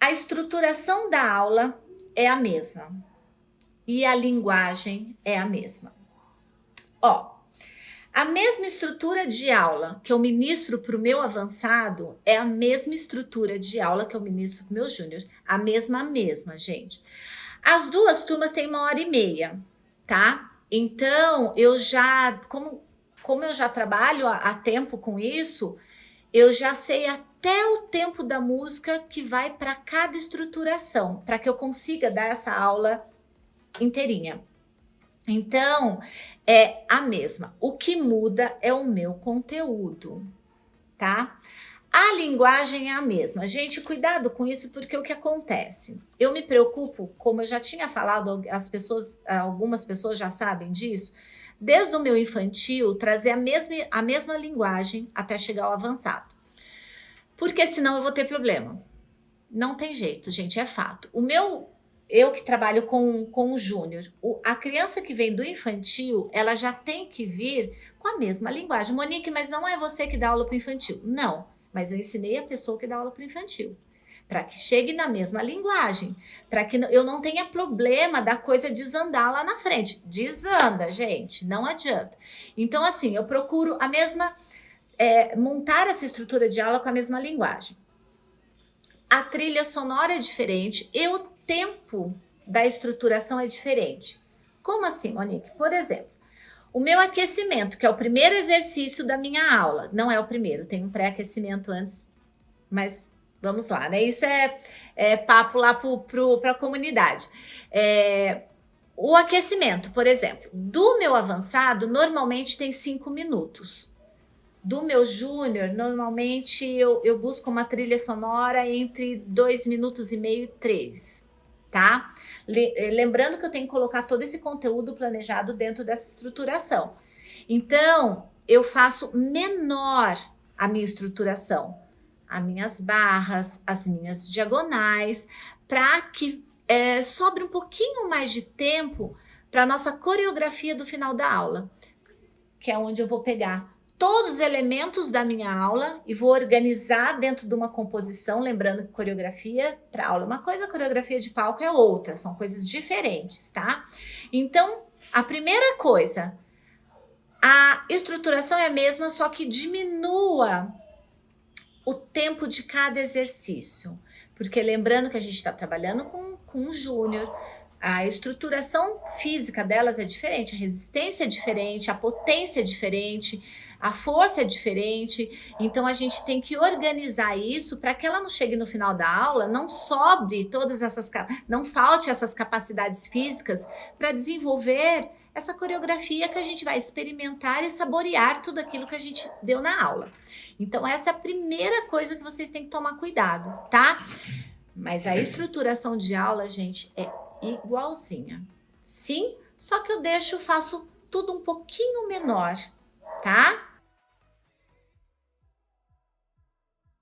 A estruturação da aula é a mesma e a linguagem é a mesma. Ó, a mesma estrutura de aula que eu ministro para o meu avançado é a mesma estrutura de aula que eu ministro para o meu júnior. A mesma, gente. As duas turmas têm 1h30, tá? Então, como eu já trabalho há tempo com isso, eu já sei até o tempo da música que vai para cada estruturação, para que eu consiga dar essa aula inteirinha. Então, é a mesma. O que muda é o meu conteúdo, tá? A linguagem é a mesma. Gente, cuidado com isso, porque o que acontece? Eu me preocupo, como eu já tinha falado, algumas pessoas já sabem disso, desde o meu infantil, trazer a mesma linguagem até chegar ao avançado. Porque senão eu vou ter problema. Não tem jeito, gente, é fato. Eu que trabalho com o júnior, a criança que vem do infantil, ela já tem que vir com a mesma linguagem. Monique, mas não é você que dá aula para o infantil. Não, mas eu ensinei a pessoa que dá aula para o infantil. Para que chegue na mesma linguagem. Para que eu não tenha problema da coisa desandar lá na frente. Desanda, gente, não adianta. Então, assim, eu procuro montar essa estrutura de aula com a mesma linguagem. A trilha sonora é diferente e o tempo da estruturação é diferente. Como assim, Monique? Por exemplo, o meu aquecimento, que é o primeiro exercício da minha aula, não é o primeiro, tem um pré-aquecimento antes, mas vamos lá, né? Isso é papo lá para a comunidade. O aquecimento, por exemplo, do meu avançado, normalmente tem 5 minutos. Do meu júnior, normalmente eu busco uma trilha sonora entre 2,5 minutos e 3, tá? Lembrando que eu tenho que colocar todo esse conteúdo planejado dentro dessa estruturação. Então, eu faço menor a minha estruturação, as minhas barras, as minhas diagonais, para que sobre um pouquinho mais de tempo para a nossa coreografia do final da aula, que é onde eu vou pegar todos os elementos da minha aula e vou organizar dentro de uma composição, lembrando que coreografia para aula é uma coisa, coreografia de palco é outra, são coisas diferentes, tá? Então, a primeira coisa, a estruturação é a mesma, só que diminua o tempo de cada exercício, porque lembrando que a gente está trabalhando com um júnior, a estruturação física delas é diferente, a resistência é diferente, a potência é diferente, a força é diferente, então a gente tem que organizar isso para que ela não chegue no final da aula, não não falte essas capacidades físicas para desenvolver essa coreografia que a gente vai experimentar e saborear tudo aquilo que a gente deu na aula. Então essa é a primeira coisa que vocês têm que tomar cuidado, tá? Mas a estruturação de aula, gente, é igualzinha. Sim, só que faço tudo um pouquinho menor, tá?